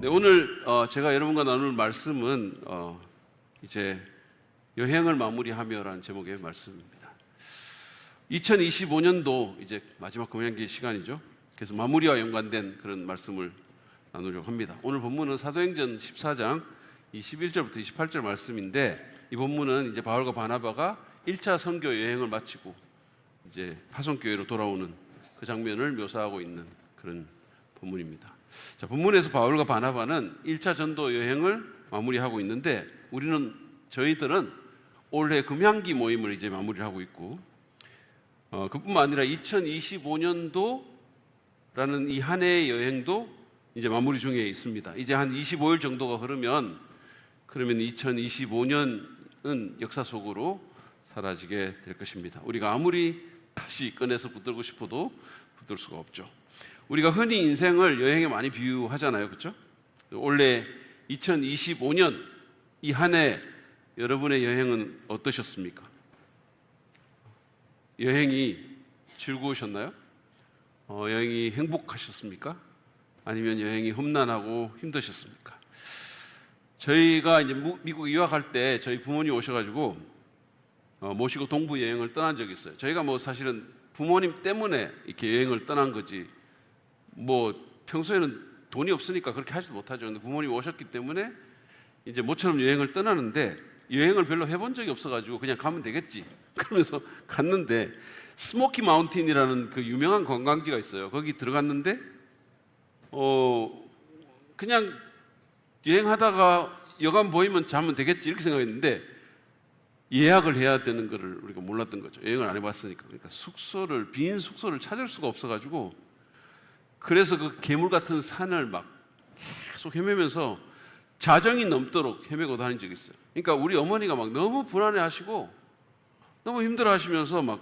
네, 오늘 제가 여러분과 나눌 말씀은 이제 여행을 마무리하며라는 제목의 말씀입니다. 2025년도 이제 마지막 금연기 시간이죠. 그래서 마무리와 연관된 그런 말씀을 나누려고 합니다. 오늘 본문은 사도행전 14장 21절부터 28절 말씀인데, 이 본문은 이제 바울과 바나바가 1차 선교 여행을 마치고 이제 파송교회로 돌아오는 그 장면을 묘사하고 있는 그런 본문입니다. 자, 본문에서 바울과 바나바는 1차 전도 여행을 마무리하고 있는데, 저희들은 올해 금향기 모임을 이제 마무리를 하고 있고, 그뿐만 아니라 2025년도라는 이 한 해의 여행도 이제 마무리 중에 있습니다. 이제 한 25일 정도가 그러면 2025년은 역사 속으로 사라지게 될 것입니다. 우리가 아무리 다시 꺼내서 붙들고 싶어도 붙들 수가 없죠. 우리가 흔히 인생을 여행에 많이 비유하잖아요, 그렇죠? 올해 2025년 이 한 해 여러분의 여행은 어떠셨습니까? 여행이 즐거우셨나요? 여행이 행복하셨습니까? 아니면 여행이 험난하고 힘드셨습니까? 저희가 이제 미국 유학할 때 저희 부모님 오셔가지고 모시고 동부 여행을 떠난 적이 있어요. 저희가 뭐 사실은 부모님 때문에 이렇게 여행을 떠난 거지, 뭐 평소에는 돈이 없으니까 그렇게 하지도 못하죠. 근데 부모님 오셨기 때문에 이제 모처럼 여행을 떠나는데, 여행을 별로 해본 적이 없어가지고 그냥 가면 되겠지 그러면서 갔는데, 스모키 마운틴이라는 그 유명한 관광지가 있어요. 거기 들어갔는데 그냥 여행하다가 여관 보이면 자면 되겠지 이렇게 생각했는데, 예약을 해야 되는 거를 우리가 몰랐던 거죠. 여행을 안 해봤으니까. 그러니까 빈 숙소를 찾을 수가 없어가지고, 그래서 그 괴물 같은 산을 막 계속 헤매면서 자정이 넘도록 헤매고 다닌 적이 있어요. 그러니까 우리 어머니가 막 너무 불안해하시고 너무 힘들어하시면서 막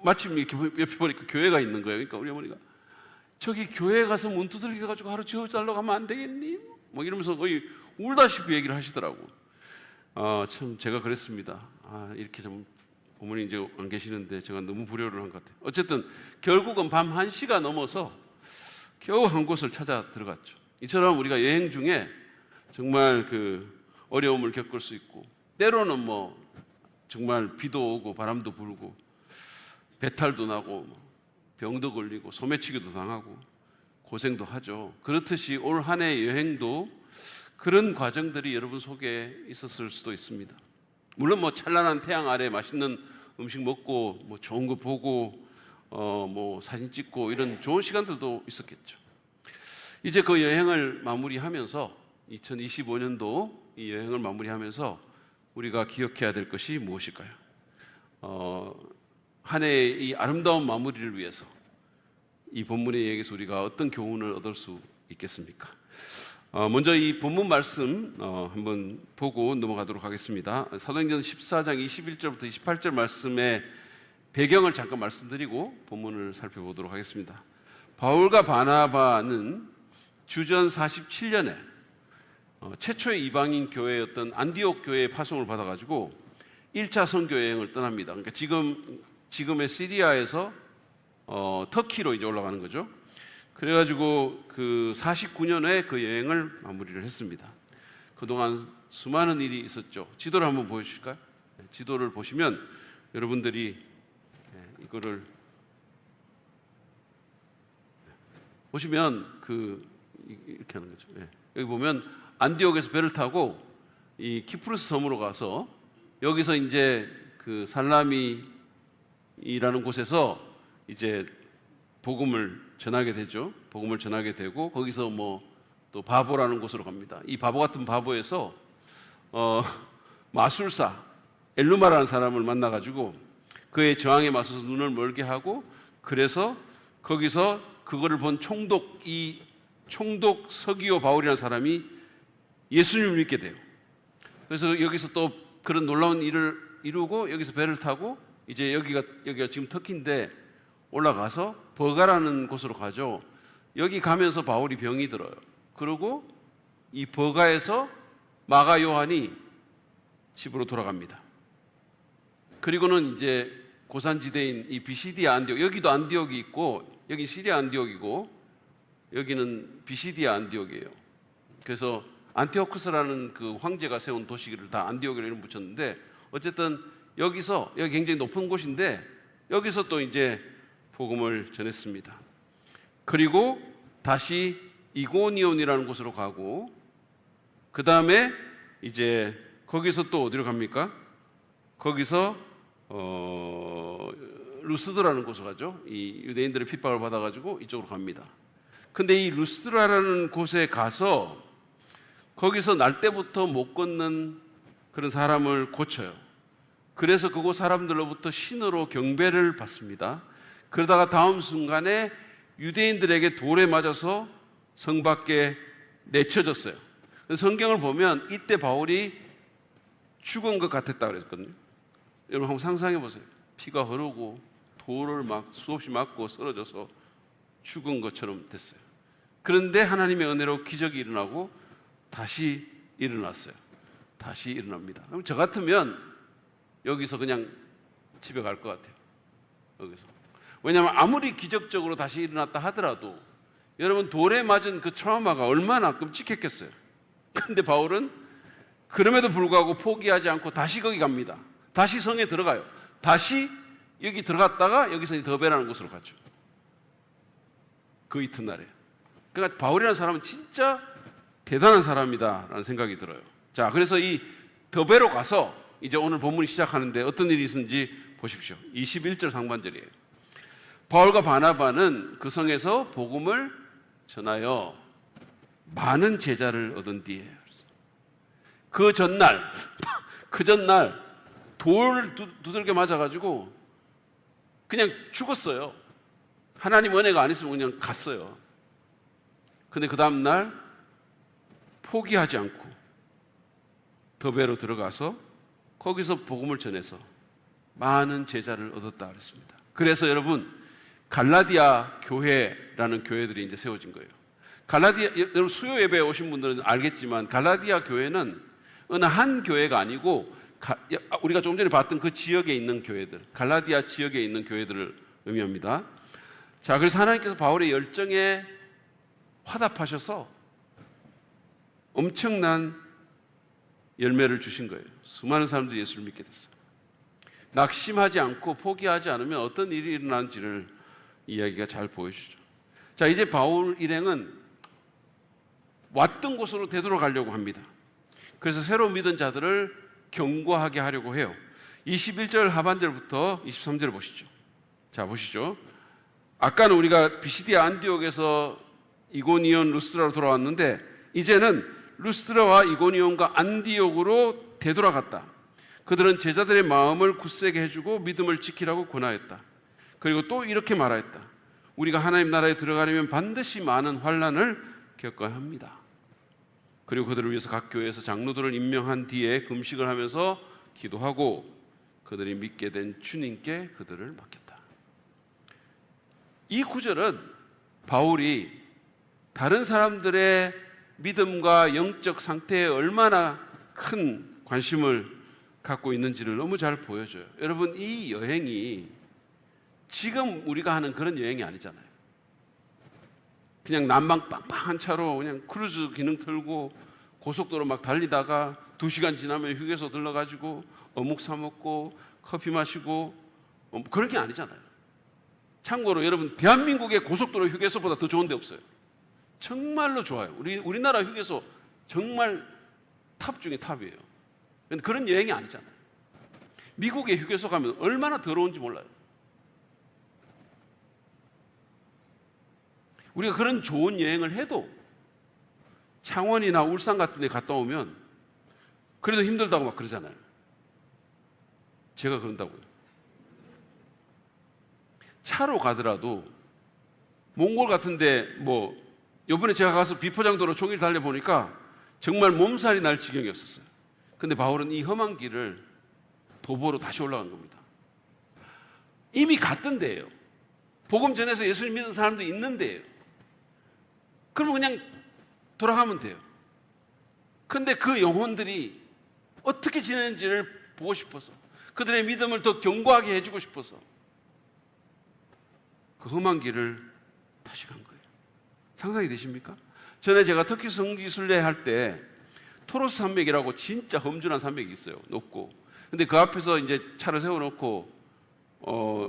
마침 이렇게 옆에 보니까 교회가 있는 거예요. 그러니까 우리 어머니가 저기 교회에 가서 문 두들겨가지고 하루 지어달라고 하면 안 되겠니? 뭐 이러면서 거의 울다시피 얘기를 하시더라고. 참 제가 그랬습니다. 이렇게 좀 어머니 이제 안 계시는데 제가 너무 불효를 한 것 같아요. 어쨌든 결국은 밤 1시가 넘어서 겨우 한 곳을 찾아 들어갔죠. 이처럼 우리가 여행 중에 정말 그 어려움을 겪을 수 있고, 때로는 뭐 정말 비도 오고 바람도 불고 배탈도 나고 병도 걸리고 소매치기도 당하고 고생도 하죠. 그렇듯이 올 한 해 여행도 그런 과정들이 여러분 속에 있었을 수도 있습니다. 물론 뭐 찬란한 태양 아래 맛있는 음식 먹고 뭐 좋은 거 보고 뭐 사진 찍고 이런 좋은 시간들도 있었겠죠. 이제 그 여행을 마무리하면서 2025년도 이 여행을 마무리하면서 우리가 기억해야 될 것이 무엇일까요? 한 해의 이 아름다운 마무리를 위해서 이 본문의 얘기에서 우리가 어떤 교훈을 얻을 수 있겠습니까? 먼저 이 본문 말씀 한번 보고 넘어가도록 하겠습니다. 사도행전 14장 21절부터 28절 말씀의 배경을 잠깐 말씀드리고 본문을 살펴보도록 하겠습니다. 바울과 바나바는 주전 47년에 최초의 이방인 교회였던 안디옥 교회의 파송을 받아가지고 1차 선교 여행을 떠납니다. 그러니까 지금의 시리아에서 터키로 이제 올라가는 거죠. 그래가지고 그 49년에 그 여행을 마무리를 했습니다. 그동안 수많은 일이 있었죠. 지도를 한번 보여주실까요? 지도를 보시면 여러분들이 이거를 보시면 이렇게 하는 거죠. 여기 보면 안디옥에서 배를 타고 이 키프루스 섬으로 가서 여기서 이제 그 살라미라는 곳에서 이제 복음을 전하게 되죠. 복음을 전하게 되고, 거기서 뭐 또 바보라는 곳으로 갑니다. 이 바보 같은 바보에서 마술사 엘루마라는 사람을 만나가지고 그의 저항에 맞서서 눈을 멀게 하고, 그래서 거기서 그거를 본 총독 서기오 바울이라는 사람이 예수님을 믿게 돼요. 그래서 여기서 또 그런 놀라운 일을 이루고 여기서 배를 타고 이제 여기가 지금 터키인데 올라가서 버가라는 곳으로 가죠. 여기 가면서 바울이 병이 들어요. 그리고 이 버가에서 마가 요한이 집으로 돌아갑니다. 그리고는 이제 고산지대인 이 비시디아 안디옥, 여기도 안디옥이 있고 여기 시리아 안디옥이고 여기는 비시디아 안디옥이에요. 그래서 안티오쿠스라는 그 황제가 세운 도시를 다 안디옥이라고 이름 붙였는데, 어쨌든 여기서, 여기 굉장히 높은 곳인데 여기서 또 이제 복음을 전했습니다. 그리고 다시 이고니온이라는 곳으로 가고, 그 다음에 이제 거기서 또 어디로 갑니까? 거기서 루스드라는 곳으로 가죠. 이 유대인들의 핍박을 받아가지고 이쪽으로 갑니다. 근데 이 루스드라라는 곳에 가서 거기서 날 때부터 못 걷는 그런 사람을 고쳐요. 그래서 그곳 사람들로부터 신으로 경배를 받습니다. 그러다가 다음 순간에 유대인들에게 돌에 맞아서 성 밖에 내쳐졌어요. 성경을 보면 이때 바울이 죽은 것 같았다고 그랬거든요. 여러분 한번 상상해 보세요. 피가 흐르고 돌을 막 수없이 맞고 쓰러져서 죽은 것처럼 됐어요. 그런데 하나님의 은혜로 기적이 일어나고 다시 일어났어요. 다시 일어납니다. 그럼 저 같으면 여기서 그냥 집에 갈 것 같아요. 여기서. 왜냐하면 아무리 기적적으로 다시 일어났다 하더라도 여러분 돌에 맞은 그 트라우마가 얼마나 끔찍했겠어요. 그런데 바울은 그럼에도 불구하고 포기하지 않고 다시 거기 갑니다. 다시 성에 들어가요. 다시 여기 들어갔다가 여기서 더베라는 곳으로 갔죠. 그 이튿날에. 그러니까 바울이라는 사람은 진짜 대단한 사람이다라는 생각이 들어요. 자, 그래서 이 더베로 가서 이제 오늘 본문이 시작하는데 어떤 일이 있었는지 보십시오. 21절 상반절이에요. 바울과 바나바는 그 성에서 복음을 전하여 많은 제자를 얻은 뒤에 그 전날 돌을 두들겨 맞아가지고 그냥 죽었어요. 하나님 은혜가 안 있으면 그냥 갔어요. 근데 그 다음날 포기하지 않고 더베로 들어가서 거기서 복음을 전해서 많은 제자를 얻었다 그랬습니다. 그래서 여러분 갈라디아 교회라는 교회들이 이제 세워진 거예요. 갈라디아, 여러분 수요 예배에 오신 분들은 알겠지만 갈라디아 교회는 어느 한 교회가 아니고 우리가 조금 전에 봤던 그 지역에 있는 교회들, 갈라디아 지역에 있는 교회들을 의미합니다. 자, 그래서 하나님께서 바울의 열정에 화답하셔서 엄청난 열매를 주신 거예요. 수많은 사람들이 예수를 믿게 됐어요. 낙심하지 않고 포기하지 않으면 어떤 일이 일어나는지를 이야기가 잘 보여주죠. 자, 이제 바울 일행은 왔던 곳으로 되돌아가려고 합니다. 그래서 새로 믿은 자들을 경고하게 하려고 해요. 21절 하반절부터 23절 보시죠. 자, 보시죠. 아까는 우리가 비시디아 안디옥에서 이고니온 루스드라로 돌아왔는데 이제는 루스드라와 이고니온과 안디옥으로 되돌아갔다. 그들은 제자들의 마음을 굳세게 해주고 믿음을 지키라고 권하였다. 그리고 또 이렇게 말하였다. 우리가 하나님 나라에 들어가려면 반드시 많은 환난을 겪어야 합니다. 그리고 그들을 위해서 각 교회에서 장로들을 임명한 뒤에 금식을 하면서 기도하고 그들이 믿게 된 주님께 그들을 맡겼다. 이 구절은 바울이 다른 사람들의 믿음과 영적 상태에 얼마나 큰 관심을 갖고 있는지를 너무 잘 보여줘요. 여러분, 이 여행이 지금 우리가 하는 그런 여행이 아니잖아요. 그냥 난방 빵빵한 차로 그냥 크루즈 기능 틀고 고속도로 막 달리다가 2시간 지나면 휴게소 들러가지고 어묵 사 먹고 커피 마시고 그런 게 아니잖아요. 참고로 여러분, 대한민국의 고속도로 휴게소보다 더 좋은 데 없어요. 정말로 좋아요. 우리나라 휴게소 정말 탑 중에 탑이에요. 그런 여행이 아니잖아요. 미국의 휴게소 가면 얼마나 더러운지 몰라요. 우리가 그런 좋은 여행을 해도 창원이나 울산 같은 데 갔다 오면 그래도 힘들다고 막 그러잖아요. 제가 그런다고요. 차로 가더라도 몽골 같은 데 요번에 제가 가서 비포장도로 종일 달려보니까 정말 몸살이 날 지경이었었어요. 근데 바울은 이 험한 길을 도보로 다시 올라간 겁니다. 이미 갔던 데예요. 복음 전해서 예수님 믿는 사람도 있는 데예요. 그러면 그냥 돌아가면 돼요. 근데 그 영혼들이 어떻게 지내는지를 보고 싶어서, 그들의 믿음을 더 견고하게 해주고 싶어서 그 험한 길을 다시 간 거예요. 상상이 되십니까? 전에 제가 터키 성지 순례할 때 토로스 산맥이라고 진짜 험준한 산맥이 있어요. 높고. 근데 그 앞에서 이제 차를 세워놓고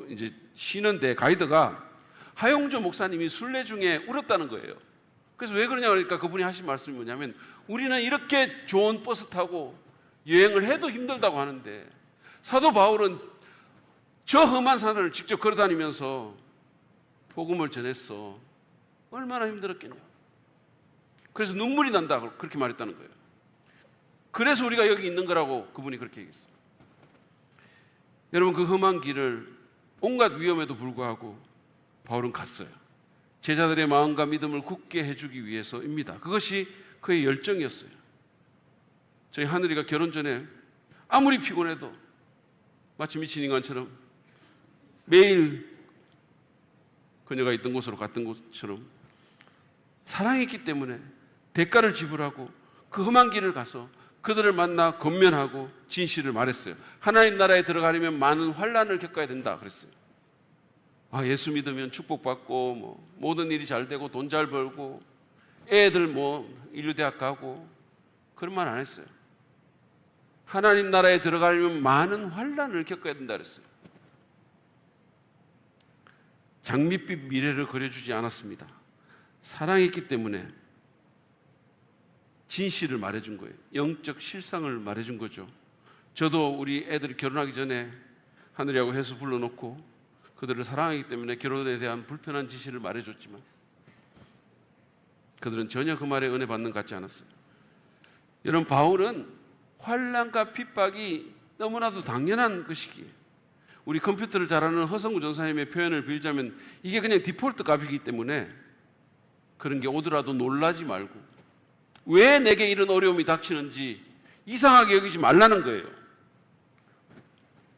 이제 쉬는데 가이드가 하용조 목사님이 순례 중에 울었다는 거예요. 그래서 왜 그러냐 그러니까 그분이 하신 말씀이 뭐냐면, 우리는 이렇게 좋은 버스 타고 여행을 해도 힘들다고 하는데 사도 바울은 저 험한 산을 직접 걸어다니면서 복음을 전했어. 얼마나 힘들었겠냐. 그래서 눈물이 난다 그렇게 말했다는 거예요. 그래서 우리가 여기 있는 거라고 그분이 그렇게 얘기했어요. 여러분, 그 험한 길을 온갖 위험에도 불구하고 바울은 갔어요. 제자들의 마음과 믿음을 굳게 해주기 위해서입니다. 그것이 그의 열정이었어요. 저희 하늘이가 결혼 전에 아무리 피곤해도 마치 미친 인간처럼 매일 그녀가 있던 곳으로 갔던 것처럼 사랑했기 때문에 대가를 지불하고 그 험한 길을 가서 그들을 만나 권면하고 진실을 말했어요. 하나님 나라에 들어가려면 많은 환난을 겪어야 된다 그랬어요. 예수 믿으면 축복받고 모든 일이 잘 되고 돈 잘 벌고 애들 인류대학 가고 그런 말 안 했어요. 하나님 나라에 들어가려면 많은 환난을 겪어야 된다 그랬어요. 장밋빛 미래를 그려주지 않았습니다. 사랑했기 때문에 진실을 말해준 거예요. 영적 실상을 말해준 거죠. 저도 우리 애들이 결혼하기 전에 하늘이하고 해서 불러놓고 그들을 사랑하기 때문에 결혼에 대한 불편한 지시를 말해줬지만 그들은 전혀 그 말에 은혜 받는 것 같지 않았어요. 여러분, 바울은 환난과 핍박이 너무나도 당연한 것이기에, 우리 컴퓨터를 잘하는 허성구 전사님의 표현을 빌자면 이게 그냥 디폴트 값이기 때문에 그런 게 오더라도 놀라지 말고 왜 내게 이런 어려움이 닥치는지 이상하게 여기지 말라는 거예요.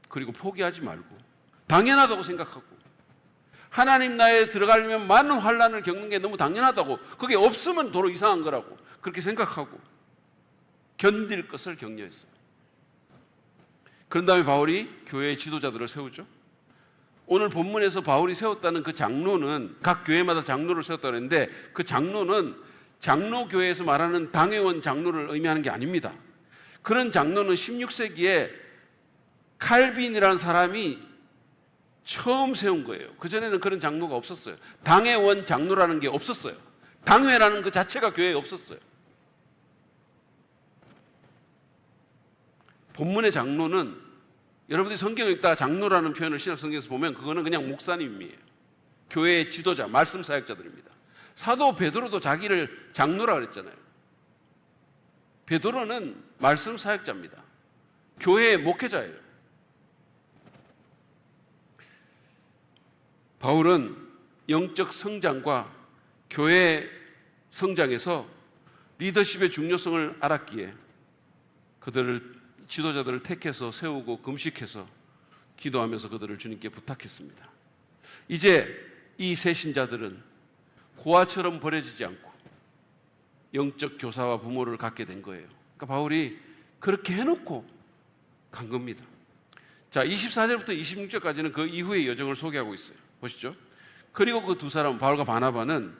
그리고 포기하지 말고 당연하다고 생각하고, 하나님 나라에 들어가려면 많은 환난을 겪는 게 너무 당연하다고, 그게 없으면 도로 이상한 거라고 그렇게 생각하고 견딜 것을 격려했어요. 그런 다음에 바울이 교회의 지도자들을 세우죠. 오늘 본문에서 바울이 세웠다는 그 장로는 각 교회마다 장로를 세웠다고 했는데, 그 장로는 장로교회에서 말하는 당회원 장로를 의미하는 게 아닙니다. 그런 장로는 16세기에 칼빈이라는 사람이 처음 세운 거예요. 그전에는 그런 장로가 없었어요. 당회원 장로라는 게 없었어요. 당회라는 그 자체가 교회에 없었어요. 본문의 장로는, 여러분들이 성경 읽다가 장로라는 표현을 신약 성경에서 보면 그거는 그냥 목사님이에요. 교회의 지도자, 말씀 사역자들입니다. 사도 베드로도 자기를 장로라 그랬잖아요. 베드로는 말씀 사역자입니다. 교회의 목회자예요. 바울은 영적 성장과 교회 성장에서 리더십의 중요성을 알았기에 지도자들을 택해서 세우고 금식해서 기도하면서 그들을 주님께 부탁했습니다. 이제 이 새 신자들은 고아처럼 버려지지 않고 영적 교사와 부모를 갖게 된 거예요. 그러니까 바울이 그렇게 해놓고 간 겁니다. 자, 24절부터 26절까지는 그 이후의 여정을 소개하고 있어요. 보시죠. 그리고 그 두 사람, 바울과 바나바는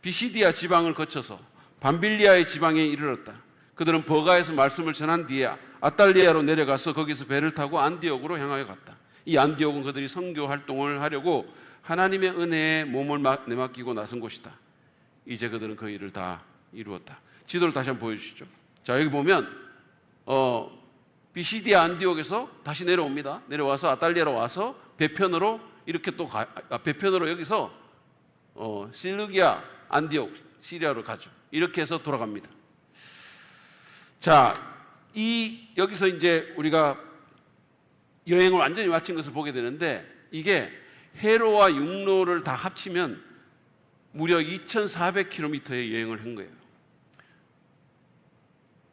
비시디아 지방을 거쳐서 밤빌리아의 지방에 이르렀다. 그들은 버가에서 말씀을 전한 뒤에 아탈리아로 내려가서 거기서 배를 타고 안디옥으로 향하여 갔다. 이 안디옥은 그들이 선교 활동을 하려고 하나님의 은혜에 몸을 내맡기고 나선 곳이다. 이제 그들은 그 일을 다 이루었다. 지도를 다시 한번 보여주시죠. 자, 여기 보면 비시디아 안디옥에서 다시 내려옵니다. 내려와서 아탈리아로 와서 배편으로 이렇게 또 배편으로 여기서 실루기아 안디옥 시리아로 가죠. 이렇게 해서 돌아갑니다. 자, 여기서 이제 우리가 여행을 완전히 마친 것을 보게 되는데, 이게 해로와 육로를 다 합치면 무려 2,400km의 여행을 한 거예요.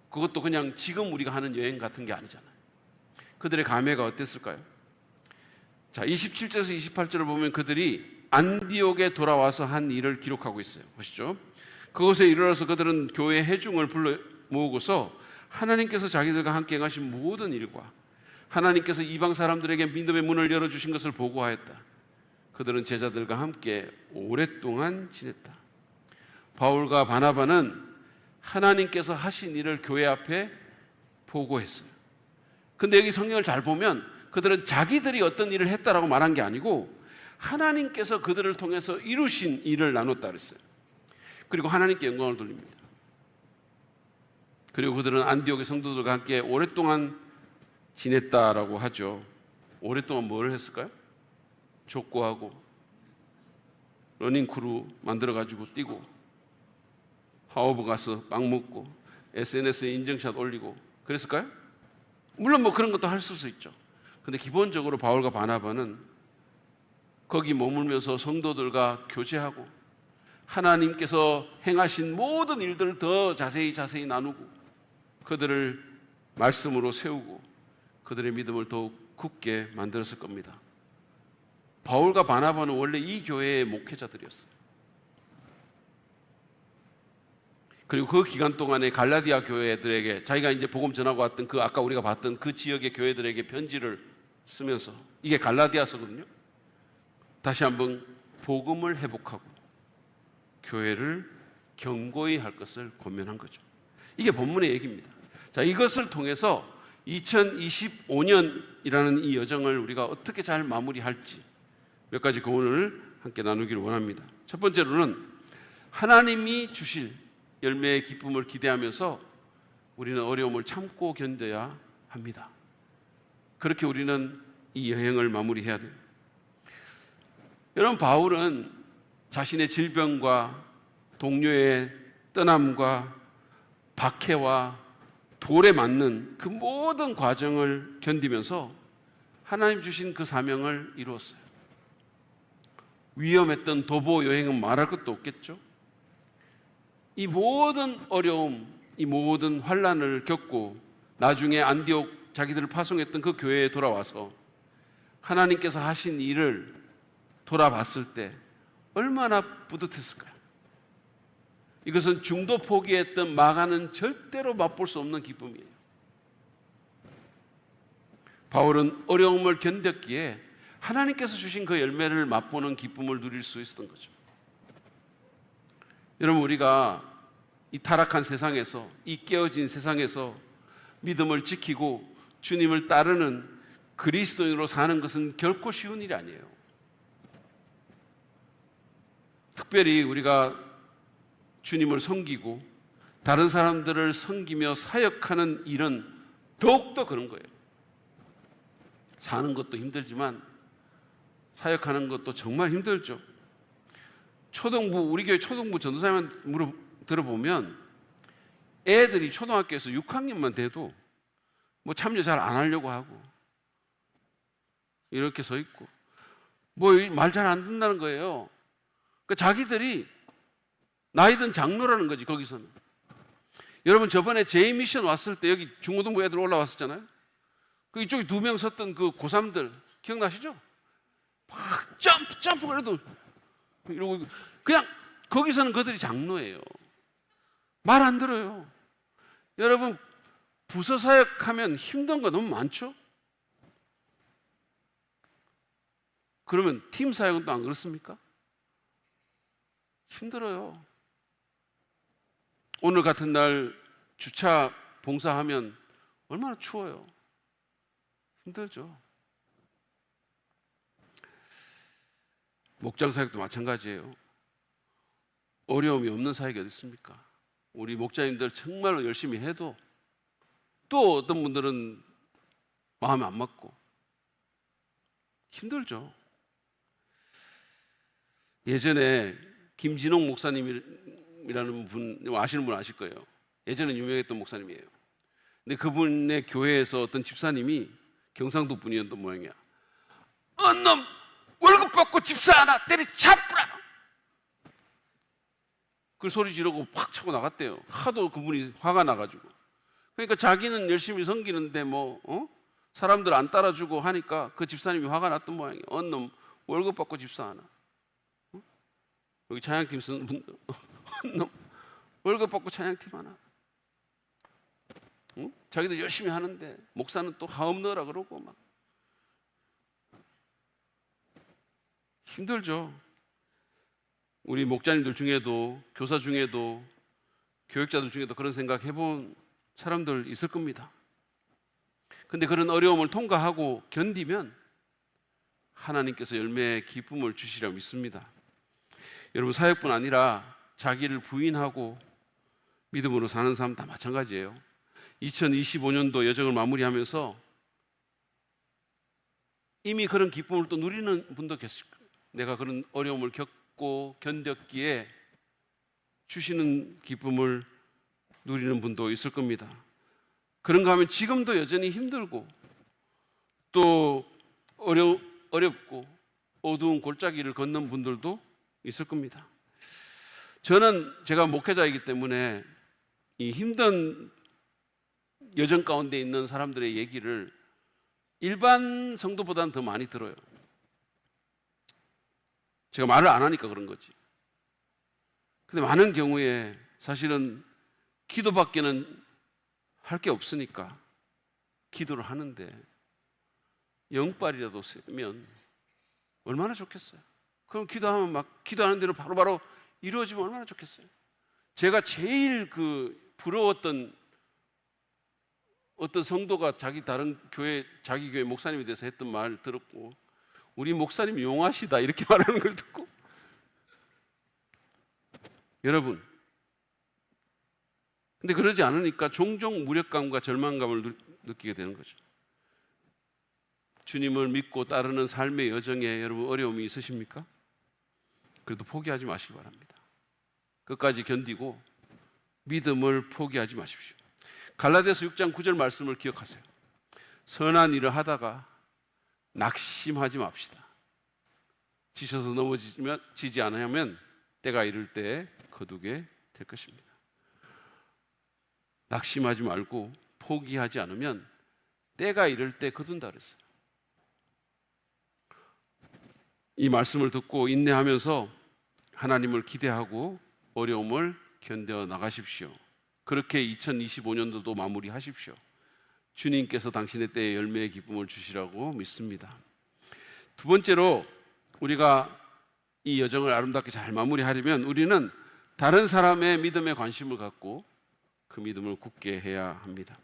그것도 그냥 지금 우리가 하는 여행 같은 게 아니잖아요. 그들의 감회가 어땠을까요? 자, 27절에서 28절을 보면 그들이 안디옥에 돌아와서 한 일을 기록하고 있어요. 보시죠. 그곳에 이르러서 그들은 교회 회중을 불러 모으고서 하나님께서 자기들과 함께 행하신 모든 일과 하나님께서 이방 사람들에게 믿음의 문을 열어주신 것을 보고하였다. 그들은 제자들과 함께 오랫동안 지냈다. 바울과 바나바는 하나님께서 하신 일을 교회 앞에 보고했어요. 근데 여기 성경을 잘 보면 그들은 자기들이 어떤 일을 했다라고 말한 게 아니고 하나님께서 그들을 통해서 이루신 일을 나눴다 그랬어요. 그리고 하나님께 영광을 돌립니다. 그리고 그들은 안디옥의 성도들과 함께 오랫동안 지냈다라고 하죠. 오랫동안 뭘 했을까요? 족구하고 러닝크루 만들어가지고 뛰고 하워브 가서 빵 먹고 SNS에 인증샷 올리고 그랬을까요? 물론 뭐 그런 것도 할 수 있죠. 근데 기본적으로 바울과 바나바는 거기 머물면서 성도들과 교제하고 하나님께서 행하신 모든 일들을 더 자세히 나누고 그들을 말씀으로 세우고 그들의 믿음을 더욱 굳게 만들었을 겁니다. 바울과 바나바는 원래 이 교회의 목회자들이었어요. 그리고 그 기간 동안에 갈라디아 교회들에게 자기가 이제 복음 전하고 왔던 그 아까 우리가 봤던 그 지역의 교회들에게 편지를 쓰면서 이게 갈라디아서거든요. 다시 한번 복음을 회복하고 교회를 견고히 할 것을 권면한 거죠. 이게 본문의 얘기입니다. 자, 이것을 통해서 2025년이라는 이 여정을 우리가 어떻게 잘 마무리할지 몇 가지 교훈을 함께 나누기를 원합니다. 첫 번째로는 하나님이 주실 열매의 기쁨을 기대하면서 우리는 어려움을 참고 견뎌야 합니다. 그렇게 우리는 이 여행을 마무리해야 돼요. 여러분, 바울은 자신의 질병과 동료의 떠남과 박해와 돌에 맞는 그 모든 과정을 견디면서 하나님 주신 그 사명을 이루었어요. 위험했던 도보 여행은 말할 것도 없겠죠. 이 모든 어려움, 이 모든 환난을 겪고 나중에 안디옥 자기들을 파송했던 그 교회에 돌아와서 하나님께서 하신 일을 돌아봤을 때 얼마나 뿌듯했을까요? 이것은 중도 포기했던 마가는 절대로 맛볼 수 없는 기쁨이에요. 바울은 어려움을 견뎠기에 하나님께서 주신 그 열매를 맛보는 기쁨을 누릴 수 있었던 거죠. 여러분, 우리가 이 타락한 세상에서, 이 깨어진 세상에서 믿음을 지키고 주님을 따르는 그리스도인으로 사는 것은 결코 쉬운 일이 아니에요. 특별히 우리가 주님을 섬기고 다른 사람들을 섬기며 사역하는 일은 더욱더 그런 거예요. 사는 것도 힘들지만 사역하는 것도 정말 힘들죠. 우리 교회 초등부 전도사님한테 들어보면 애들이 초등학교에서 6학년만 돼도 뭐 참여 잘 안 하려고 하고 이렇게 서 있고 뭐 말 잘 안 듣는다는 거예요. 그러니까 자기들이 나이든 장로라는 거지. 거기서는 여러분, 저번에 제2미션 왔을 때 여기 중고등부 애들 올라왔었잖아요. 그 이쪽에 2명 섰던 그 고3들 기억나시죠? 막 점프 그래도 이러고 그냥 거기서는 그들이 장로예요. 말 안 들어요. 여러분, 부서 사역하면 힘든 거 너무 많죠? 그러면 팀 사역은 또 안 그렇습니까? 힘들어요. 오늘 같은 날 주차 봉사하면 얼마나 추워요. 힘들죠. 목장 사역도 마찬가지예요. 어려움이 없는 사역이 어디 있습니까? 우리 목자님들 정말로 열심히 해도 또 어떤 분들은 마음에 안 맞고 힘들죠. 예전에 김진홍 목사님이라는 분 아시는 분 아실 거예요. 예전에 유명했던 목사님이에요. 근데 그분의 교회에서 어떤 집사님이 경상도 분이었던 모양이야. 놈 월급 받고 집사 하나 때려잡구라. 그 소리 지르고 팍 차고 나갔대요. 하도 그분이 화가 나가지고. 그러니까 자기는 열심히 섬기는데 사람들 안 따라주고 하니까 그 집사님이 화가 났던 모양이에요. 놈 월급 받고 집사 하나. 여기 찬양팀 쓰는 분들 놈 월급 받고 찬양팀 하나. 자기들 열심히 하는데 목사는 또 하음 넣으라 그러고 막 힘들죠. 우리 목자님들 중에도, 교사 중에도, 교육자들 중에도 그런 생각 해본 사람들 있을 겁니다. 근데 그런 어려움을 통과하고 견디면 하나님께서 열매의 기쁨을 주시리라 믿습니다. 여러분, 사역뿐 아니라 자기를 부인하고 믿음으로 사는 사람 다 마찬가지예요. 2025년도 여정을 마무리하면서 이미 그런 기쁨을 또 누리는 분도 계실 거예요. 내가 그런 어려움을 겪고 견뎠기에 주시는 기쁨을 누리는 분도 있을 겁니다. 그런가 하면 지금도 여전히 힘들고 또 어렵고 어두운 골짜기를 걷는 분들도 있을 겁니다. 저는 제가 목회자이기 때문에 이 힘든 여정 가운데 있는 사람들의 얘기를 일반 성도보다는 더 많이 들어요. 제가 말을 안 하니까 그런 거지. 근데 많은 경우에 사실은 기도밖에는 할 게 없으니까 기도를 하는데 영빨이라도 세면 얼마나 좋겠어요. 그럼 기도하면 막 기도하는 대로 바로바로 이루어지면 얼마나 좋겠어요. 제가 제일 부러웠던 어떤 성도가 자기 교회 목사님에 대해서 했던 말 들었고, 우리 목사님 용하시다 이렇게 말하는 걸 듣고, 여러분, 근데 그러지 않으니까 종종 무력감과 절망감을 느끼게 되는 거죠. 주님을 믿고 따르는 삶의 여정에 여러분 어려움이 있으십니까? 그래도 포기하지 마시기 바랍니다. 끝까지 견디고 믿음을 포기하지 마십시오. 갈라디아서 6장 9절 말씀을 기억하세요. 선한 일을 하다가 낙심하지 맙시다. 지쳐서 넘어지지 않으면 때가 이를 때 거두게 될 것입니다. 낙심하지 말고 포기하지 않으면 때가 이를 때 거둔다 그랬어요. 이 말씀을 듣고 인내하면서 하나님을 기대하고 어려움을 견뎌 나가십시오. 그렇게 2025년도도 마무리하십시오. 주님께서 당신의 때에 열매의 기쁨을 주시라고 믿습니다. 두 번째로 우리가 이 여정을 아름답게 잘 마무리하려면 우리는 다른 사람의 믿음에 관심을 갖고 그 믿음을 굳게 해야 합니다.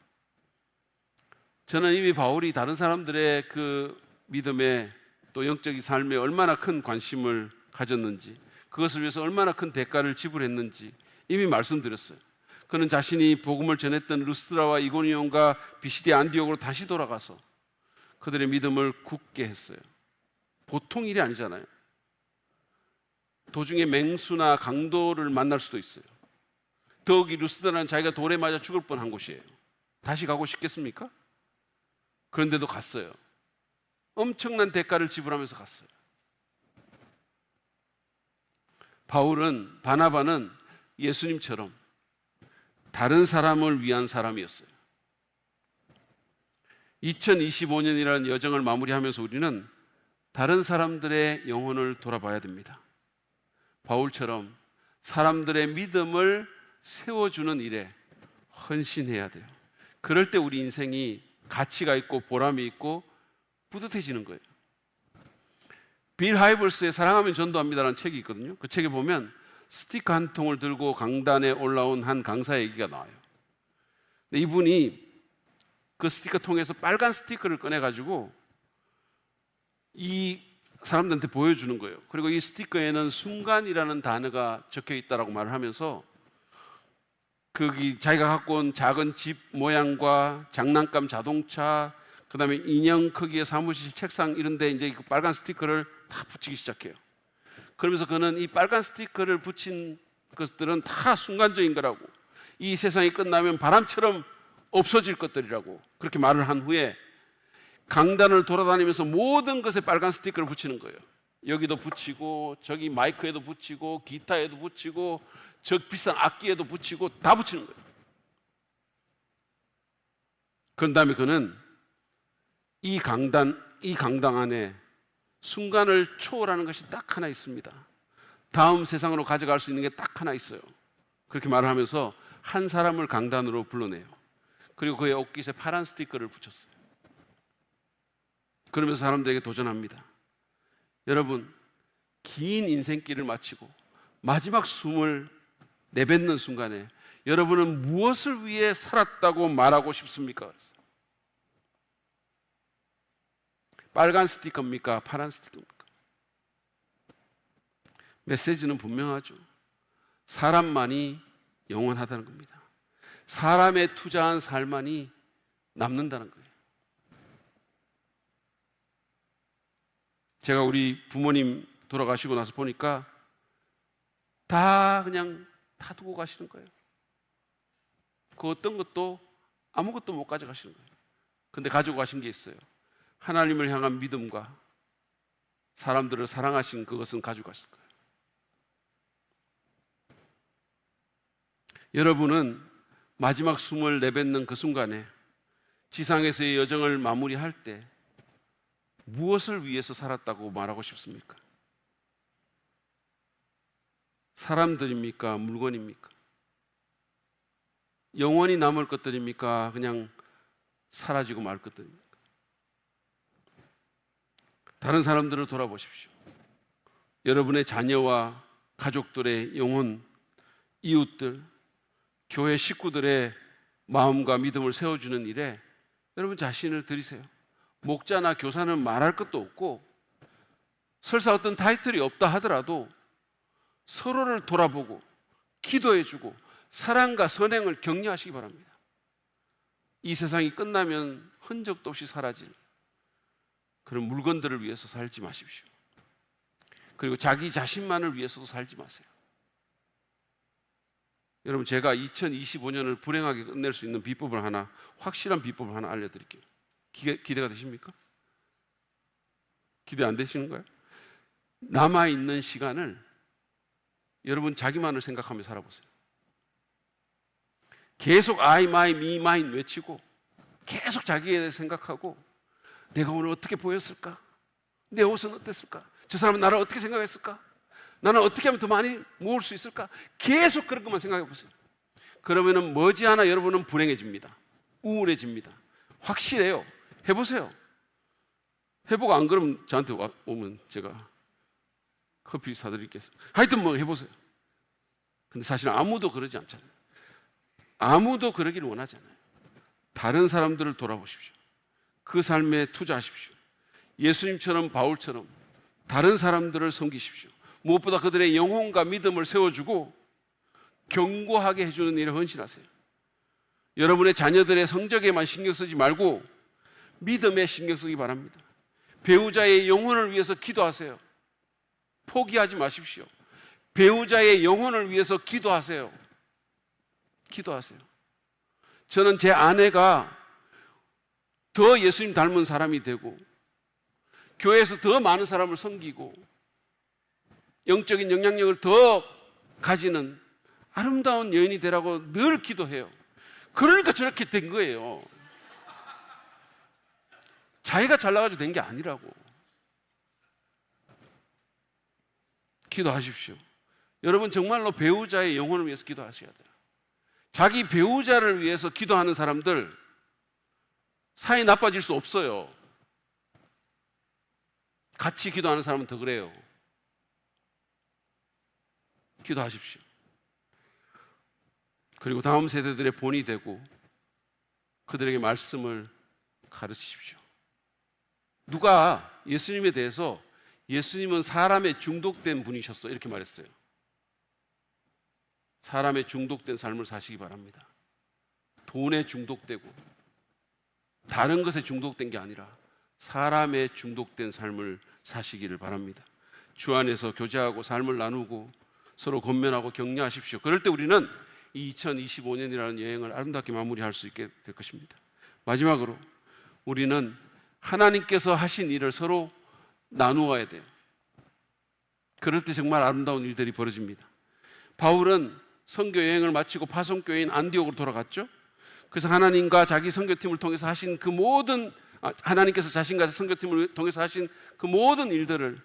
저는 이미 바울이 다른 사람들의 그 믿음에 또 영적인 삶에 얼마나 큰 관심을 가졌는지, 그것을 위해서 얼마나 큰 대가를 지불했는지 이미 말씀드렸어요. 그는 자신이 복음을 전했던 루스드라와 이고니온과 비시디아 안디옥으로 다시 돌아가서 그들의 믿음을 굳게 했어요. 보통 일이 아니잖아요. 도중에 맹수나 강도를 만날 수도 있어요. 더욱이 루스드라는 자기가 돌에 맞아 죽을 뻔한 곳이에요. 다시 가고 싶겠습니까? 그런데도 갔어요. 엄청난 대가를 지불하면서 갔어요. 바나바는 예수님처럼 다른 사람을 위한 사람이었어요. 2025년이라는 여정을 마무리하면서 우리는 다른 사람들의 영혼을 돌아봐야 됩니다. 바울처럼 사람들의 믿음을 세워주는 일에 헌신해야 돼요. 그럴 때 우리 인생이 가치가 있고 보람이 있고 뿌듯해지는 거예요. 빌 하이벌스의 사랑하면 전도합니다라는 책이 있거든요. 그 책에 보면 스티커 한 통을 들고 강단에 올라온 한 강사의 얘기가 나와요. 근데 이분이 그 스티커 통에서 빨간 스티커를 꺼내가지고 이 사람들한테 보여주는 거예요. 그리고 이 스티커에는 순간이라는 단어가 적혀 있다라고 말을 하면서 거기 자기가 갖고 온 작은 집 모양과 장난감 자동차, 그 다음에 인형 크기의 사무실 책상 이런 데 이제 그 빨간 스티커를 다 붙이기 시작해요. 그러면서 그는 이 빨간 스티커를 붙인 것들은 다 순간적인 거라고, 이 세상이 끝나면 바람처럼 없어질 것들이라고 그렇게 말을 한 후에 강단을 돌아다니면서 모든 것에 빨간 스티커를 붙이는 거예요. 여기도 붙이고 저기 마이크에도 붙이고 기타에도 붙이고 저 비싼 악기에도 붙이고 다 붙이는 거예요. 그런 다음에 그는 이 강당 안에 순간을 초월하는 것이 딱 하나 있습니다. 다음 세상으로 가져갈 수 있는 게 딱 하나 있어요. 그렇게 말을 하면서 한 사람을 강단으로 불러내요. 그리고 그의 옷깃에 파란 스티커를 붙였어요. 그러면서 사람들에게 도전합니다. 여러분, 긴 인생길을 마치고 마지막 숨을 내뱉는 순간에 여러분은 무엇을 위해 살았다고 말하고 싶습니까? 빨간 스티커입니까? 파란 스티커입니까? 메시지는 분명하죠. 사람만이 영원하다는 겁니다. 사람에 투자한 삶만이 남는다는 거예요. 제가 우리 부모님 돌아가시고 나서 보니까 다 그냥 다 두고 가시는 거예요. 그 어떤 것도 아무것도 못 가져가시는 거예요. 근데 가지고 가신 게 있어요. 하나님을 향한 믿음과 사람들을 사랑하신 그것은 가지고 가실 거예요. 여러분은 마지막 숨을 내뱉는 그 순간에 지상에서의 여정을 마무리할 때 무엇을 위해서 살았다고 말하고 싶습니까? 사람들입니까? 물건입니까? 영원히 남을 것들입니까? 그냥 사라지고 말 것들입니까? 다른 사람들을 돌아보십시오. 여러분의 자녀와 가족들의 영혼, 이웃들, 교회 식구들의 마음과 믿음을 세워주는 일에 여러분 자신을 들이세요. 목자나 교사는 말할 것도 없고 설사 어떤 타이틀이 없다 하더라도 서로를 돌아보고 기도해주고 사랑과 선행을 격려하시기 바랍니다. 이 세상이 끝나면 흔적도 없이 사라질 그런 물건들을 위해서 살지 마십시오. 그리고 자기 자신만을 위해서도 살지 마세요. 여러분, 제가 2025년을 불행하게 끝낼 수 있는 비법을 하나, 확실한 비법을 하나 알려드릴게요. 기대가 되십니까? 기대 안 되시는가요? 남아있는 시간을 여러분 자기만을 생각하며 살아보세요. 계속 I, my, me, mine 외치고 계속 자기에 대해 생각하고 내가 오늘 어떻게 보였을까? 내 옷은 어땠을까? 저 사람은 나를 어떻게 생각했을까? 나는 어떻게 하면 더 많이 모을 수 있을까? 계속 그런 것만 생각해 보세요. 그러면은 머지않아 여러분은 불행해집니다. 우울해집니다. 확실해요. 해보세요. 해보고 안 그러면 저한테 오면 제가 커피 사드리겠습니다. 하여튼 뭐 해보세요. 근데 사실 아무도 그러지 않잖아요. 아무도 그러기를 원하지 않아요. 다른 사람들을 돌아보십시오. 그 삶에 투자하십시오. 예수님처럼 바울처럼 다른 사람들을 섬기십시오. 무엇보다 그들의 영혼과 믿음을 세워주고 견고하게 해주는 일에 헌신하세요. 여러분의 자녀들의 성적에만 신경 쓰지 말고 믿음에 신경 쓰기 바랍니다. 배우자의 영혼을 위해서 기도하세요. 포기하지 마십시오. 배우자의 영혼을 위해서 기도하세요. 기도하세요. 저는 제 아내가 더 예수님 닮은 사람이 되고 교회에서 더 많은 사람을 섬기고 영적인 영향력을 더 가지는 아름다운 여인이 되라고 늘 기도해요. 그러니까 저렇게 된 거예요. 자기가 잘나가지고 된 게 아니라고. 기도하십시오. 여러분 정말로 배우자의 영혼을 위해서 기도하셔야 돼요. 자기 배우자를 위해서 기도하는 사람들 사이 나빠질 수 없어요. 같이 기도하는 사람은 더 그래요. 기도하십시오. 그리고 다음 세대들의 본이 되고 그들에게 말씀을 가르치십시오. 누가 예수님에 대해서 예수님은 사람에 중독된 분이셨어 이렇게 말했어요. 사람에 중독된 삶을 사시기 바랍니다. 돈에 중독되고 다른 것에 중독된 게 아니라 사람에 중독된 삶을 사시기를 바랍니다. 주 안에서 교제하고 삶을 나누고 서로 권면하고 격려하십시오. 그럴 때 우리는 이 2025년이라는 여행을 아름답게 마무리할 수 있게 될 것입니다. 마지막으로 우리는 하나님께서 하신 일을 서로 나누어야 돼요. 그럴 때 정말 아름다운 일들이 벌어집니다. 바울은 선교 여행을 마치고 파송교회인 안디옥으로 돌아갔죠. 그래서 하나님과 자기 선교팀을 통해서 하신 그 모든 하나님께서 자신과 선교팀을 통해서 하신 그 모든 일들을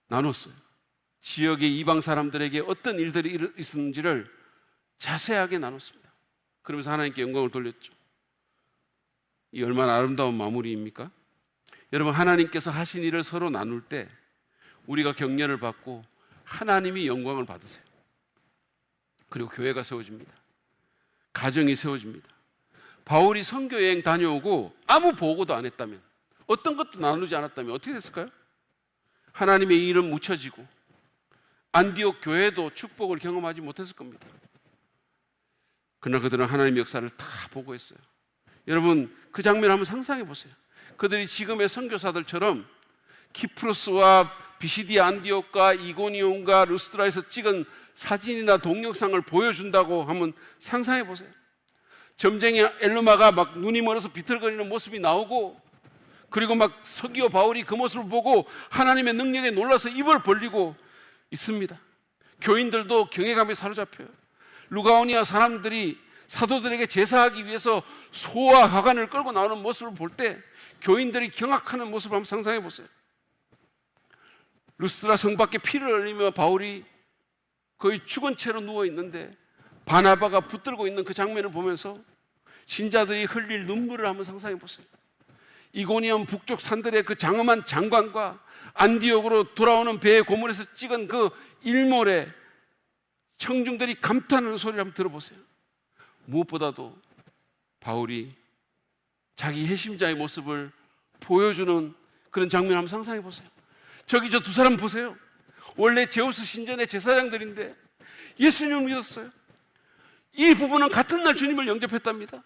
나눴어요. 지역의 이방 사람들에게 어떤 일들이 있었는지를 자세하게 나눴습니다. 그러면서 하나님께 영광을 돌렸죠. 이 얼마나 아름다운 마무리입니까? 여러분, 하나님께서 하신 일을 서로 나눌 때 우리가 격려를 받고 하나님이 영광을 받으세요. 그리고 교회가 세워집니다. 가정이 세워집니다. 바울이 선교여행 다녀오고 아무 보고도 안 했다면, 어떤 것도 나누지 않았다면 어떻게 됐을까요? 하나님의 이름 묻혀지고 안디옥 교회도 축복을 경험하지 못했을 겁니다. 그러나 그들은 하나님의 역사를 다 보고했어요. 여러분, 그 장면을 한번 상상해 보세요. 그들이 지금의 선교사들처럼 키프로스와 비시디아 안디옥과 이고니온과 루스드라에서 찍은 사진이나 동영상을 보여준다고 한번 상상해 보세요. 점쟁이 엘르마가 막 눈이 멀어서 비틀거리는 모습이 나오고, 그리고 막 서기오 바울이 그 모습을 보고 하나님의 능력에 놀라서 입을 벌리고 있습니다. 교인들도 경외감에 사로잡혀요. 루가오니아 사람들이 사도들에게 제사하기 위해서 소와 화관을 끌고 나오는 모습을 볼 때 교인들이 경악하는 모습을 한번 상상해 보세요. 루스드라 성 밖에 피를 흘리며 바울이 거의 죽은 채로 누워 있는데 바나바가 붙들고 있는 그 장면을 보면서 신자들이 흘릴 눈물을 한번 상상해 보세요. 이고니온 북쪽 산들의 그 장엄한 장관과 안디옥으로 돌아오는 배의 고문에서 찍은 그 일몰에 청중들이 감탄하는 소리를 한번 들어보세요. 무엇보다도 바울이 자기 회심자의 모습을 보여주는 그런 장면을 한번 상상해 보세요. 저기 저 두 사람 보세요. 원래 제우스 신전의 제사장들인데 예수님을 믿었어요. 이 부부는 같은 날 주님을 영접했답니다.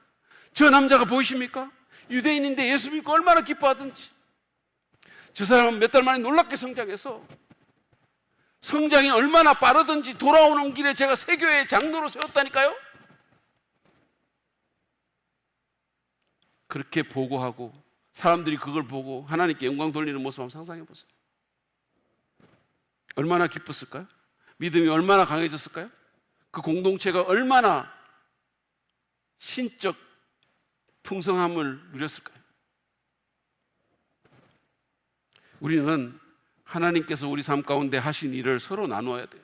저 남자가 보이십니까? 유대인인데 예수 믿고 얼마나 기뻐하던지. 저 사람은 몇 달 만에 놀랍게 성장해서 성장이 얼마나 빠르든지 돌아오는 길에 제가 새 교회의 장로로 세웠다니까요. 그렇게 보고하고 사람들이 그걸 보고 하나님께 영광 돌리는 모습 한번 상상해 보세요. 얼마나 기뻤을까요? 믿음이 얼마나 강해졌을까요? 그 공동체가 얼마나 신적 풍성함을 누렸을까요? 우리는 하나님께서 우리 삶 가운데 하신 일을 서로 나누어야 돼요.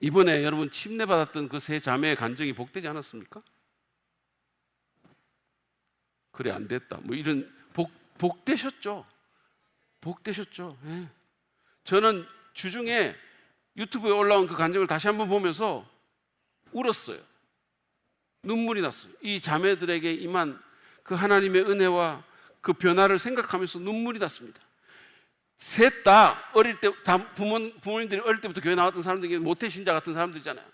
이번에 여러분 침례받았던 그 세 자매의 간증이 복되지 않았습니까? 그래 안 됐다 뭐 이런 복되셨죠? 복되셨죠? 예. 저는 주중에 유튜브에 올라온 그 간증을 다시 한번 보면서 울었어요. 눈물이 났어요. 이 자매들에게 임한 그 하나님의 은혜와 그 변화를 생각하면서 눈물이 났습니다. 셋 다 어릴 때 다 부모님들이 어릴 때부터 교회 나왔던 사람들이 모태신자 같은 사람들이잖아요.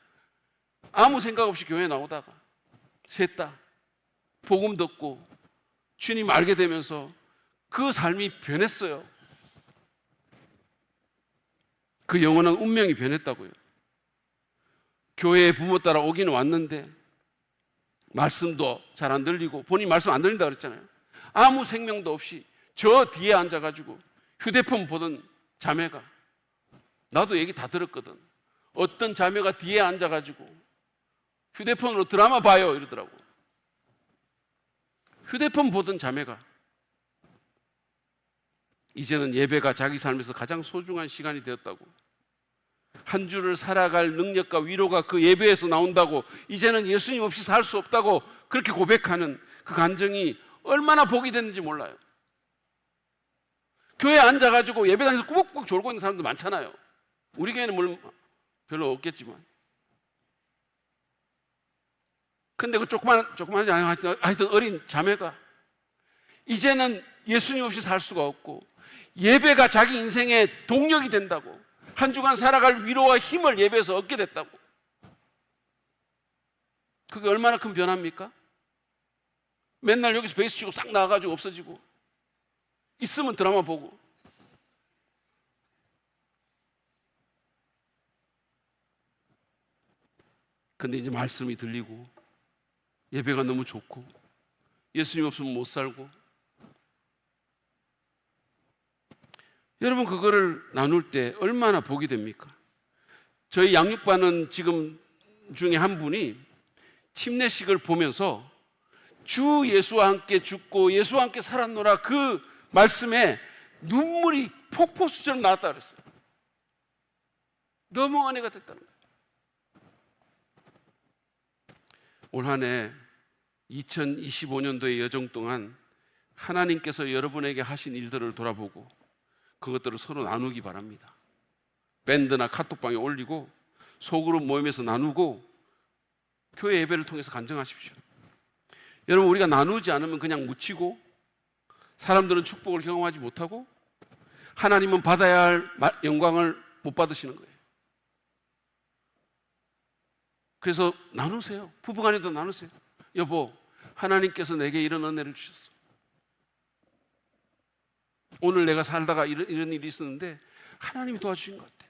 아무 생각 없이 교회 나오다가 셋 다 복음 듣고 주님 알게 되면서 그 삶이 변했어요. 그 영원한 운명이 변했다고요. 교회에 부모 따라 오기는 왔는데 말씀도 잘 안 들리고, 본인 말씀 안 들린다 그랬잖아요. 아무 생명도 없이 저 뒤에 앉아가지고 휴대폰 보던 자매가, 나도 얘기 다 들었거든. 어떤 자매가 뒤에 앉아가지고 휴대폰으로 드라마 봐요 이러더라고. 휴대폰 보던 자매가 이제는 예배가 자기 삶에서 가장 소중한 시간이 되었다고, 한 주를 살아갈 능력과 위로가 그 예배에서 나온다고, 이제는 예수님 없이 살 수 없다고 그렇게 고백하는 그 감정이 얼마나 복이 됐는지 몰라요. 교회에 앉아가지고 예배당에서 꾸벅꾸벅 졸고 있는 사람도 많잖아요. 우리 교회는 물론 별로 없겠지만. 근데 그 조그만하지 않아요. 하여튼 어린 자매가 이제는 예수님 없이 살 수가 없고 예배가 자기 인생의 동력이 된다고, 한 주간 살아갈 위로와 힘을 예배에서 얻게 됐다고. 그게 얼마나 큰 변화입니까? 맨날 여기서 베이스 치고 싹 나와가지고 없어지고, 있으면 드라마 보고. 근데 이제 말씀이 들리고 예배가 너무 좋고 예수님 없으면 못 살고. 여러분, 그거를 나눌 때 얼마나 복이 됩니까? 저희 양육반은 지금 중에 한 분이 침례식을 보면서 주 예수와 함께 죽고 예수와 함께 살았노라 그 말씀에 눈물이 폭포수처럼 나왔다 그랬어요. 너무 은혜가 됐다는 거예요. 올 한 해 2025년도의 여정 동안 하나님께서 여러분에게 하신 일들을 돌아보고 그것들을 서로 나누기 바랍니다. 밴드나 카톡방에 올리고 소그룹 모임에서 나누고 교회 예배를 통해서 간증하십시오. 여러분, 우리가 나누지 않으면 그냥 묻히고 사람들은 축복을 경험하지 못하고 하나님은 받아야 할 영광을 못 받으시는 거예요. 그래서 나누세요. 부부간에도 나누세요. 여보, 하나님께서 내게 이런 은혜를 주셨어. 오늘 내가 살다가 이런 일이 있었는데 하나님이 도와주신 것 같아.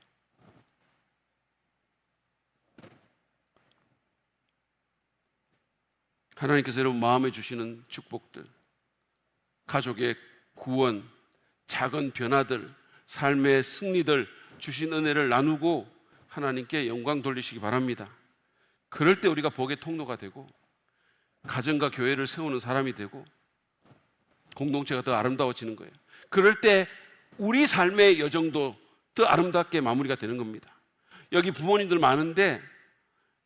하나님께서 여러분 마음에 주시는 축복들, 가족의 구원, 작은 변화들, 삶의 승리들, 주신 은혜를 나누고 하나님께 영광 돌리시기 바랍니다. 그럴 때 우리가 복의 통로가 되고 가정과 교회를 세우는 사람이 되고 공동체가 더 아름다워지는 거예요. 그럴 때 우리 삶의 여정도 더 아름답게 마무리가 되는 겁니다. 여기 부모님들 많은데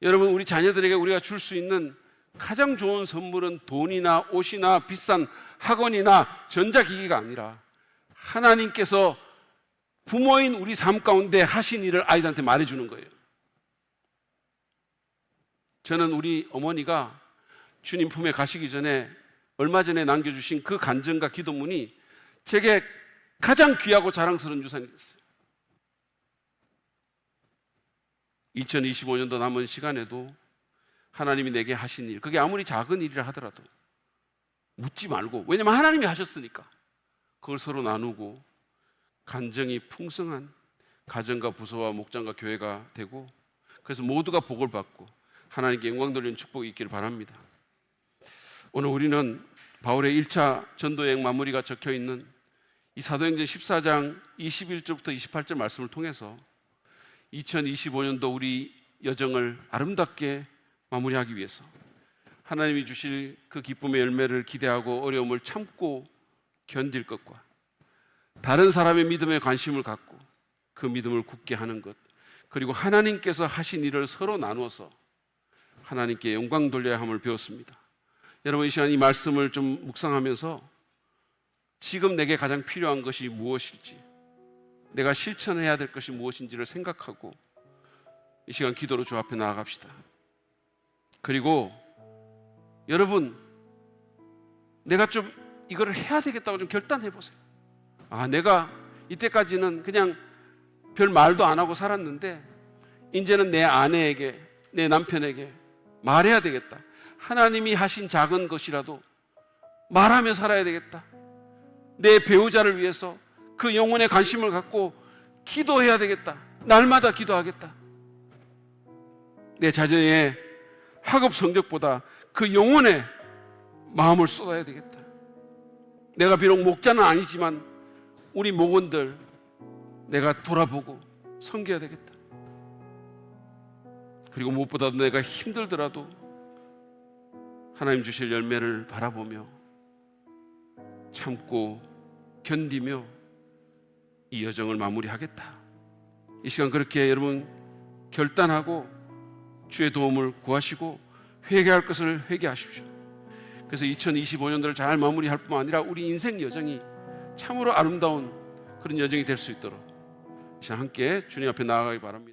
여러분, 우리 자녀들에게 우리가 줄 수 있는 가장 좋은 선물은 돈이나 옷이나 비싼 학원이나 전자기기가 아니라 하나님께서 부모인 우리 삶 가운데 하신 일을 아이들한테 말해주는 거예요. 저는 우리 어머니가 주님 품에 가시기 전에 얼마 전에 남겨주신 그 간증과 기도문이 제게 가장 귀하고 자랑스러운 유산이 됐어요. 2025년도 남은 시간에도 하나님이 내게 하신 일, 그게 아무리 작은 일이라 하더라도 묻지 말고, 왜냐면 하나님이 하셨으니까 그걸 서로 나누고 간증이 풍성한 가정과 부서와 목장과 교회가 되고, 그래서 모두가 복을 받고 하나님께 영광 돌리는 축복이 있기를 바랍니다. 오늘 우리는 바울의 1차 전도여행 마무리가 적혀 있는 이 사도행전 14장 21절부터 28절 말씀을 통해서 2025년도 우리 여정을 아름답게 마무리하기 위해서 하나님이 주실 그 기쁨의 열매를 기대하고 어려움을 참고 견딜 것과 다른 사람의 믿음에 관심을 갖고 그 믿음을 굳게 하는 것, 그리고 하나님께서 하신 일을 서로 나누어서 하나님께 영광 돌려야 함을 배웠습니다. 여러분, 이 시간 이 말씀을 좀 묵상하면서 지금 내게 가장 필요한 것이 무엇일지, 내가 실천해야 될 것이 무엇인지를 생각하고 이 시간 기도로 주 앞에 나아갑시다. 그리고 여러분, 내가 좀 이거를 해야 되겠다고 좀 결단해 보세요. 내가 이때까지는 그냥 별 말도 안 하고 살았는데 이제는 내 아내에게, 내 남편에게 말해야 되겠다. 하나님이 하신 작은 것이라도 말하며 살아야 되겠다. 내 배우자를 위해서 그 영혼에 관심을 갖고 기도해야 되겠다. 날마다 기도하겠다. 내 자녀의 학업 성적보다 그 영혼에 마음을 쏟아야 되겠다. 내가 비록 목자는 아니지만 우리 목원들 내가 돌아보고 섬겨야 되겠다. 그리고 무엇보다도 내가 힘들더라도 하나님 주실 열매를 바라보며 참고 견디며 이 여정을 마무리하겠다. 이 시간 그렇게 여러분 결단하고 주의 도움을 구하시고 회개할 것을 회개하십시오. 그래서 2025년도를 잘 마무리할 뿐만 아니라 우리 인생 여정이 참으로 아름다운 그런 여정이 될 수 있도록 이 시간 함께 주님 앞에 나아가기 바랍니다.